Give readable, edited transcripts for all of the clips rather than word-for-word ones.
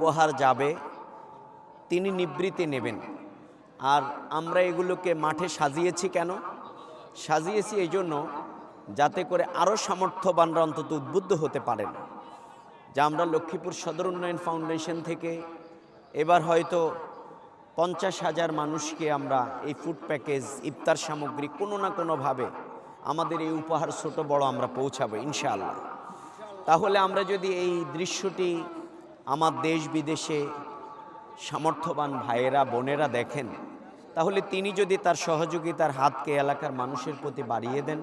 উপহার যাবে তিনি নিবৃত্তি নেবেন। আর আমরা এগুলোকে মাঠে সাজিয়েছি কেন? সাজিয়েছি এই জন্য যাতে করে আরও সামর্থ্যবানরা অন্তত উদ্বুদ্ধ হতে পারেন। যা আমরা লক্ষ্মীপুর সদর উন্নয়ন ফাউন্ডেশন থেকে এবার হয়তো 50,000 মানুষকে আমরা এই ফুড প্যাকেজ, ইফতার সামগ্রী কোনো না কোনোভাবে আমাদের এই উপহার ছোট বড় আমরা পৌঁছাবো ইনশাআল্লাহ। তাহলে আমরা যদি এই দৃশ্যটি আমার দেশ বিদেশে সামর্থ্যবান ভাইয়েরা বোনেরা দেখেন, তাহলে তিনি যদি তার সহযোগিতার হাতকে এলাকার মানুষের প্রতি বাড়িয়ে দেন,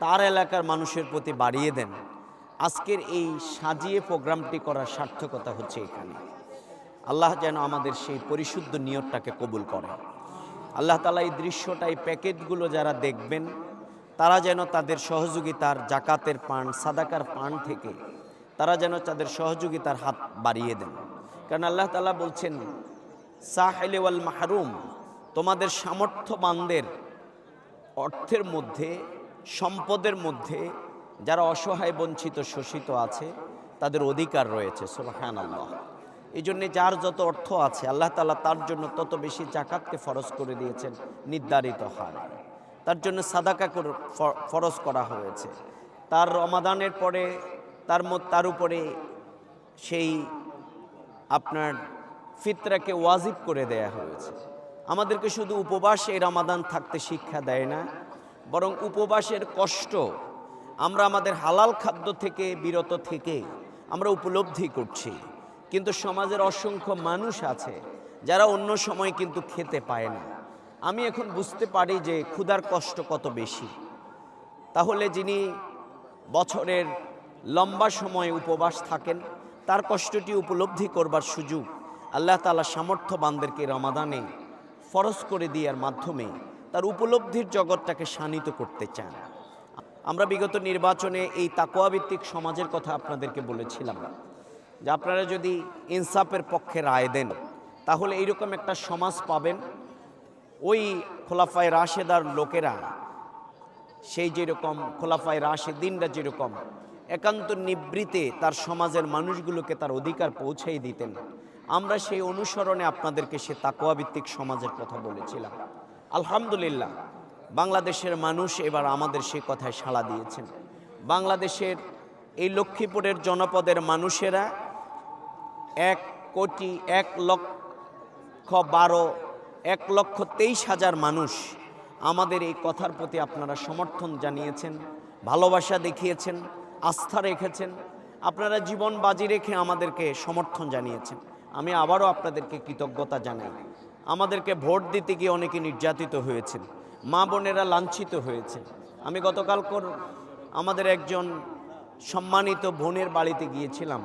তার এলাকার মানুষের প্রতি বাড়িয়ে দেন, আজকের এই সাজিয়ে প্রোগ্রামটি করার সার্থকতা হচ্ছে এখানে। আল্লাহ যেন আমাদের সেই পরিশুদ্ধ নিয়তটাকে কবুল করে। আল্লাহ তাআলা এই দৃশ্যটা, এই প্যাকেটগুলো যারা দেখবেন তারা যেন তাদের সহযোগিতার জাকাতের পান, সাদাকার পান থেকে তারা যেন তাদের সহযোগিতার হাত বাড়িয়ে দেন। কারণ আল্লাহ তাআলা বলছেন, সাহিল ওয়াল মাহরুম, তোমাদের সামর্থ্যবানদের অর্থের মধ্যে, সম্পদের মধ্যে যারা অসহায়, বঞ্চিত, শোষিত আছে তাদের অধিকার রয়েছে। সুবহানাল্লাহ। এই জন্যে যার যত অর্থ আছে আল্লাহ তাআলা তার জন্য তত বেশি জাকাতকে ফরজ করে দিয়েছেন নির্ধারিত হারে। তার জন্য সাদাকা ফরজ করা হয়েছে। তার রমাদানের পরে তার উপরে সেই আপনার ফিতরাকে ওয়াজিব করে দেয়া হয়েছে। আমাদেরকে শুধু উপবাস এই রমাদান থাকতে শিক্ষা দেয় না, বরং উপবাসের কষ্ট আমরা আমাদের হালাল খাদ্য থেকে বিরত থেকে আমরা উপলব্ধি করছি। কিন্তু সমাজের অসংখ্য মানুষ আছে যারা অন্য সময় কিন্তু খেতে পায় না। আমি এখন বুঝতে পারি যে ক্ষুধার কষ্ট কত বেশি। তাহলে যিনি বছরের লম্বা সময় উপবাস থাকেন তার কষ্টটি উপলব্ধি করবার সুযোগ আল্লাহ তাআলা সামর্থ্যবানদেরকে রমাদানে ফরজ করে দেওয়ার মাধ্যমে তার উপলব্ধির জগৎটাকে শানিত করতে চান। আমরা বিগত নির্বাচনে এই তাকওয়াভিত্তিক সমাজের কথা আপনাদেরকে বলেছিলাম যে আপনারা যদি ইনসাফের পক্ষে রায় দেন তাহলে এইরকম একটা সমাজ পাবেন। ওই খোলাফায়ে রাশেদার লোকেরা, সেই যেরকম খোলাফায়ে রাশেদিনরা যেরকম একান্ত নিবৃত্তে তার সমাজের মানুষগুলোকে তার অধিকার পৌঁছাই দিতেন, আমরা সেই অনুসরণে আপনাদেরকে সে তাকওয়াভিত্তিক সমাজের কথা বলেছিলাম। আলহামদুলিল্লাহ, বাংলাদেশের মানুষ এবার আমাদের সে কথায় সাড়া দিয়েছেন। বাংলাদেশের এই লক্ষ্মীপুরের জনপদের মানুষেরা 1,23,000 মানুষ আমাদের এই কথার প্রতি আপনারা সমর্থন জানিয়েছেন, ভালোবাসা দেখিয়েছেন, আস্থা রেখেছেন। আপনারা জীবন বাজি রেখে আমাদেরকে সমর্থন জানিয়েছেন। আমি আবারও আপনাদেরকে কৃতজ্ঞতা জানাই। আমাদেরকে ভোট দিতে গিয়ে অনেকে নির্যাতিত হয়েছেন, মা বোনেরা লাঞ্ছিত হয়েছে। আমি গতকাল আমাদের একজন সম্মানিত বোনের বাড়িতে গিয়েছিলাম,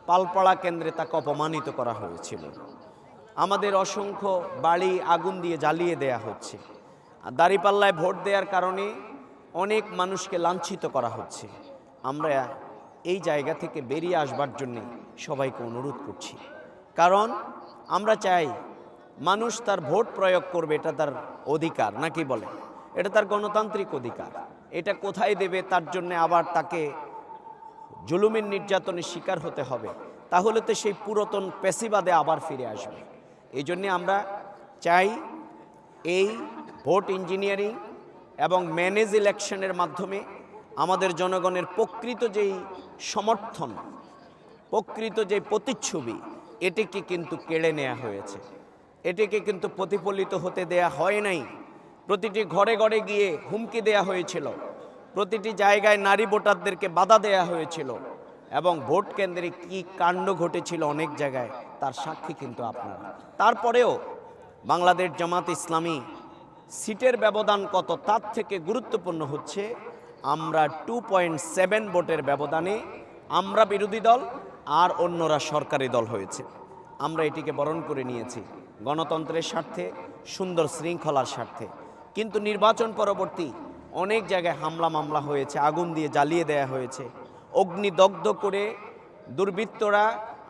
পালপাড়া কেন্দ্রে তাকে অপমানিত করা হয়েছিল। আমাদের অসংখ্য বাড়ি আগুন দিয়ে জ্বালিয়ে দেয়া হচ্ছে। দাঁড়িপাল্লায় ভোট দেওয়ার কারণে অনেক মানুষকে লাঞ্ছিত করা হচ্ছে। আমরা এই জায়গা থেকে বেরিয়ে আসবার জন্যে সবাইকে অনুরোধ করছি। কারণ আমরা চাই মানুষ তার ভোট প্রয়োগ করবে, এটা তার অধিকার, নাকি বলে? এটা তার গণতান্ত্রিক অধিকার। এটা কোথায় দেবে তার জন্য আবার তাকে জুলুমের নির্যাতনের শিকার হতে হবে, তাহলে তো সেই পুরাতন পেশিবাদে আবার ফিরে আসবে। এই জন্যে আমরা চাই এই ভোট ইঞ্জিনিয়ারিং এবং ম্যানেজ ইলেকশনের মাধ্যমে আমাদের জনগণের প্রকৃত যেই সমর্থন, প্রকৃত যে প্রতিচ্ছবি, এটিকে কিন্তু কেড়ে নেওয়া হয়েছে। এটিকে কিন্তু প্রতিফলিত হতে দেয়া হয় নাই। প্রতিটি ঘরে ঘরে গিয়ে হুমকি দেয়া হয়েছিল, প্রতিটি জায়গায় নারী ভোটারদেরকে বাধা দেয়া হয়েছিল, এবং ভোট কেন্দ্রে কি কাণ্ড ঘটেছিল অনেক জায়গায় তার সাক্ষী কিন্তু আপনারা। তারপরেও বাংলাদেশ জামাত ইসলামী সিটের ব্যবধান কত তার থেকে গুরুত্বপূর্ণ হচ্ছে আমরা 2.7 ভোটের ব্যবধানে আমরা বিরোধী দল আর অন্যরা সরকারি দল হয়েছে। আমরা এটিকে বরণ করে নিয়েছি গণতন্ত্রের স্বার্থে, সুন্দর শৃঙ্খলার স্বার্থে। কিন্তু নির্বাচন পরবর্তী অনেক জায়গায় হামলা মামলা হয়েছে, আগুন দিয়ে জ্বালিয়ে দেয়া হয়েছে, অগ্নিদগ্ধ করে দুর্বৃত্তরা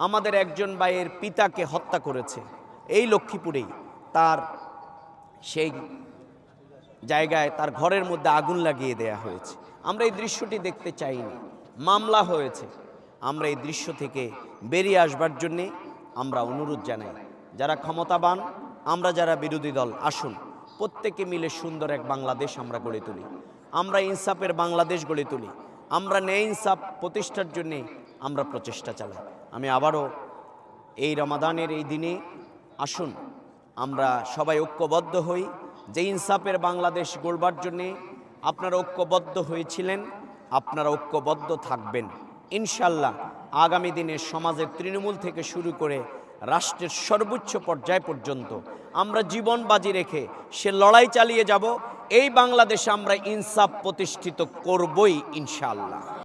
আমাদের একজন ভাইয়ের পিতাকে হত্যা করেছে। এই লক্ষ্মীপুরেই তার সেই জায়গায় তার ঘরের মধ্যে আগুন লাগিয়ে দেয়া হয়েছে। আমরা এই দৃশ্যটি দেখতে চাইনি, মামলা হয়েছে। আমরা এই দৃশ্য থেকে বেরিয়ে আসবার জন্যে আমরা অনুরোধ জানাই, যারা ক্ষমতাবান, আমরা যারা বিরোধী দল, আসুন প্রত্যেকে মিলে সুন্দর এক বাংলাদেশ আমরা গড়ে তুলি। আমরা ইনসাফের বাংলাদেশ গড়ে তুলি। আমরা ন্যায় ইনসাফ প্রতিষ্ঠার জন্যে আমরা প্রচেষ্টা চালাই। আমি আবারও এই রমাদানের এই দিনে আসুন আমরা সবাই ঐক্যবদ্ধ হই, যে ইনসাফের বাংলাদেশ গড়বার জন্যে আপনারা ঐক্যবদ্ধ হয়েছিলেন, আপনারা ঐক্যবদ্ধ থাকবেন ইনশাল্লাহ। আগামী দিনে সমাজের তৃণমূল থেকে শুরু করে রাষ্ট্রের সর্বোচ্চ পর্যায় পর্যন্ত আমরা জীবন বাজি রেখে সে লড়াই চালিয়ে যাব। এই বাংলাদেশে আমরা ইনসাফ প্রতিষ্ঠিত করবই ইনশাআল্লাহ।